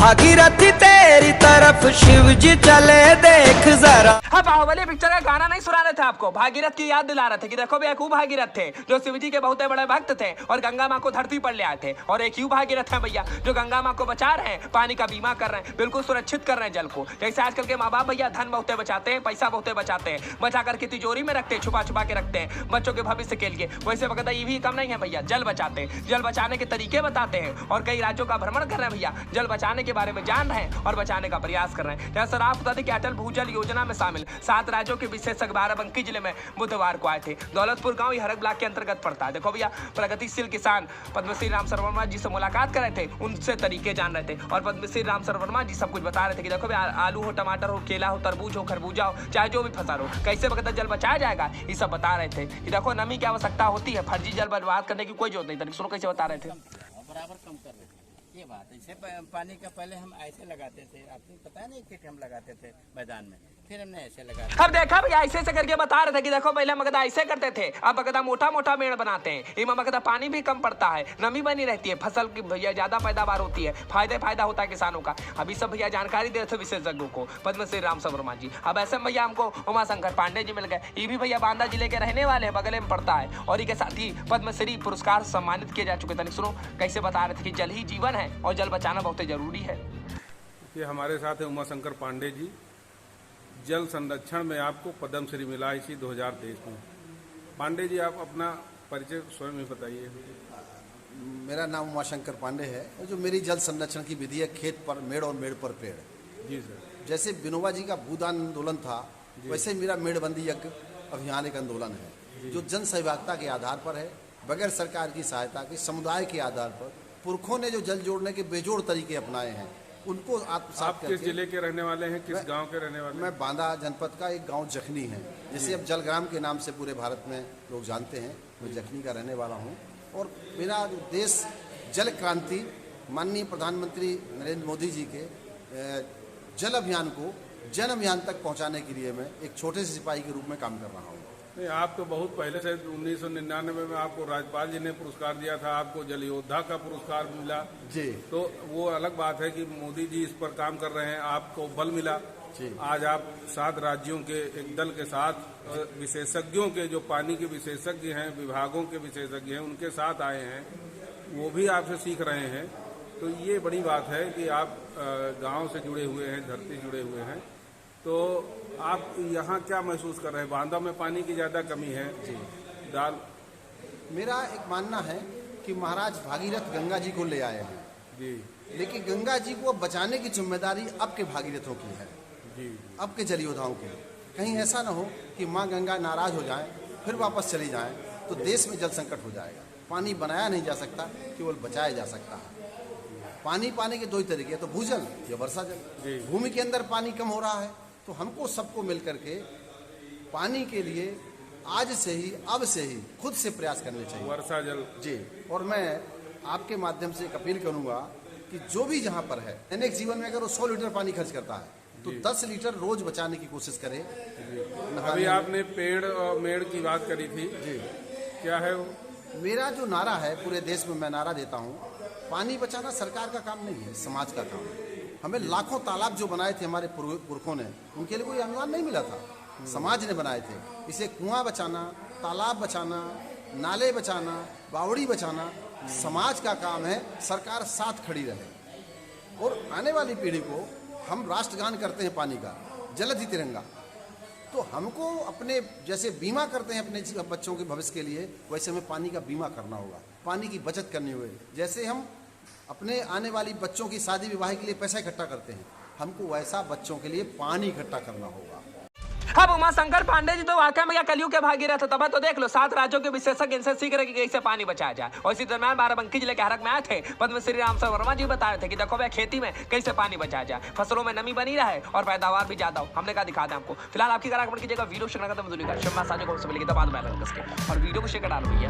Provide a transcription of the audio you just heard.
भागीरथी तेरी तरफ शिव जी चले देख जरा। हाँ, बाहुबली पिक्चर का गाना नहीं सुना रहे थे आपको, भागीरथ की याद दिला रहे थे कि देखो भी एक भागीरथ थे जो शिव जी के बहुत बड़े भक्त थे और गंगा माँ को धरती पर ले आए थे, और एक यूं भागीरथ है भैया जो गंगा माँ को बचा रहे हैं, पानी का बीमा कर रहे हैं, बिल्कुल सुरक्षित कर रहे हैं जल को। जैसे आजकल के माँ बाप भैया धन बहुत बचाते हैं, पैसा बहुत बचाते हैं, बचा करके तिजोरी में रखते हैं, छुपा छुपा के रखते हैं बच्चों के भविष्य के लिए। वैसे वक्त ये भी कम नहीं है भैया, जल बचाते हैं, जल बचाने के तरीके बताते हैं और कई राज्यों का भ्रमण कर रहे हैं भैया, जल बचाने के बारे में जान रहे हैं और बचाने का प्रयास कर रहे हैं। जैसे आप बता दें कि अटल भूजल योजना में शामिल 7 राज्यों के विशेषज्ञ बाराबंकी जिले में बुधवार को आए थे। दौलतपुर गांव ये हरक ब्लॉक के अंतर्गत पड़ता है। देखो भैया, प्रगतिशील किसान पद्मश्री राम सर वर्मा जी से मुलाकात कर रहे थे, उनसे तरीके जान रहे थे और पद्मश्री राम सर वर्मा जी सब कुछ बता रहे थे कि देखो भैया, आलू हो, टमाटर हो, केला हो, तरबूज हो, खरबूजा हो, चाहे जो भी फसल हो, कैसे वक्त जल बचाया जाएगा, ये सब बता रहे थे कि देखो नमी की आवश्यकता होती है, फर्जी जल बर्बाद करने की कोई जरूरत नहीं। सुनो कैसे बता रहे थे, बराबर कम कर रहे थे। ये बात है, पानी का पहले हम ऐसे लगाते थे, आपको पता नहीं कि हम लगाते थे मैदान में, फिर हमने ऐसे लगाया। अब देखा भैया ऐसे करके बता रहे थे कि देखो पहले मगदा ऐसे करते थे, अब मगदा मोटा मोटा मेड़ बनाते हैं, इनमें मगदा पानी भी कम पड़ता है, नमी बनी रहती है, फसल की भैया ज्यादा पैदावार होती है, फायदा होता है किसानों का। अभी सब भैया जानकारी दे रहे थे विशेषज्ञों को पद्मश्री राम सर वर्मा जी। अब ऐसे भैया हमको उमाशंकर पांडे जी मिल गए, ये भी भैया बांदा जिले के रहने वाले हैं, बगल में पड़ता है, और इनके साथ ही पद्मश्री पुरस्कार सम्मानित किए जा चुके थे। सुनो कैसे बता रहे थे कि जल ही जीवन है और जल बचाना बहुत जरूरी है। ये हमारे साथ है उमाशंकर पांडे जी। जल संरक्षण में आपको पद्मश्री मिला इसी 2023 में। पांडे जी, आप अपना परिचय स्वयं ही बताइए। मेरा नाम उमाशंकर पांडे है और जो मेरी जल संरक्षण की विधि है, खेत पर मेड़ और मेड़ पर पेड़। जी सर। जैसे विनोबा जी का भूदान आंदोलन था, वैसे मेरा मेड़बंदी यज्ञ अभियान एक आंदोलन है जो जन सहभागिता के आधार पर है, बगैर सरकार की सहायता के, समुदाय के आधार पर। पुरखों ने जो जल जोड़ने के बेजोड़ तरीके अपनाए हैं, उनको आप किस जिले के रहने वाले हैं, किस गांव के रहने वाले हैं? मैं बांदा जनपद का एक गांव जखनी है, जिसे अब जलग्राम के नाम से पूरे भारत में लोग जानते हैं। मैं जखनी का रहने वाला हूं और मेरा देश जल क्रांति माननीय प्रधानमंत्री नरेंद्र मोदी जी के जल अभियान को जन अभियान तक पहुंचाने के लिए मैं एक छोटे से सिपाही के रूप में काम कर रहा हूँ। नहीं, आप तो बहुत पहले से 1999 में आपको राज्यपाल जी ने पुरस्कार दिया था, आपको जल योद्धा का पुरस्कार मिला जी। तो वो अलग बात है कि मोदी जी इस पर काम कर रहे हैं, आपको बल मिला जी। आज आप 7 राज्यों के एक दल के साथ विशेषज्ञों के, जो पानी के विशेषज्ञ हैं, विभागों के विशेषज्ञ हैं, उनके साथ आए हैं, वो भी आपसे सीख रहे हैं। तो ये बड़ी बात है कि आप गाँव से जुड़े हुए हैं, धरती जुड़े हुए हैं। तो आप यहाँ क्या महसूस कर रहे हैं? बांदा में पानी की ज़्यादा कमी है जी। मेरा एक मानना है कि महाराज भागीरथ गंगा जी को ले आए हैं जी, लेकिन गंगा जी को बचाने की जिम्मेदारी अब के भागीरथों की है जी, अब के जल योद्धाओं की। कहीं ऐसा ना हो कि माँ गंगा नाराज हो जाए फिर वापस चली जाए, तो देश में जल संकट हो जाएगा। पानी बनाया नहीं जा सकता, केवल बचाया जा सकता है। पानी पाने के 2 ही तरीके हैं, तो भूजल या वर्षा जल। भूमि के अंदर पानी कम हो रहा है, तो हमको सबको मिलकर के पानी के लिए आज से ही, अब से ही खुद से प्रयास करने चाहिए। वर्षा जल जी। और मैं आपके माध्यम से एक अपील करूंगा कि जो भी जहां पर है, दैनिक जीवन में अगर वो 100 लीटर पानी खर्च करता है तो 10 लीटर रोज बचाने की कोशिश करे। अभी आपने पेड़ और मेड़ की बात करी थी जी, क्या है वो? मेरा जो नारा है, पूरे देश में मैं नारा देता हूँ, पानी बचाना सरकार का काम नहीं है, समाज का काम है। हमें लाखों तालाब जो बनाए थे हमारे पुरखों ने, उनके लिए कोई अनुदान नहीं मिला था, समाज ने बनाए थे। इसे कुआं बचाना, तालाब बचाना, नाले बचाना, बावड़ी बचाना समाज का काम है। सरकार साथ खड़ी रहे और आने वाली पीढ़ी को, हम राष्ट्रगान करते हैं पानी का, जलधि तिरंगा, तो हमको अपने जैसे बीमा करते हैं अपने बच्चों के भविष्य के लिए, वैसे हमें पानी का बीमा करना होगा, पानी की बचत करनी होगी। जैसे हम अपने आने वाली बच्चों की शादी विवाह के लिए पैसा इकट्ठा करते हैं, हमको वैसा बच्चों के लिए पानी इकट्ठा करना होगा। अब उमाशंकर पांडे जी तो वाकई में कलयुग के भागीरथ थे। तब तो देख लो 7 राज्यों के विशेषज्ञ इनसे सीख रहे कि कैसे पानी बचाया जाए। और इसी दरम्यान बाराबंकी जिले के हरक में आए थे पद्मश्री राम सर वर्मा जी बता रहे थे कि देखो भाई खेती में कैसे पानी बचाया जाए, फसलों में नमी बनी रहे और पैदावार भी ज्यादा हो। हमने कहा दिखा दें आपको। फिलहाल आपकी करा कीजिएगा वीडियो शेयर करना, और वीडियो को शेयर कर डालो भैया।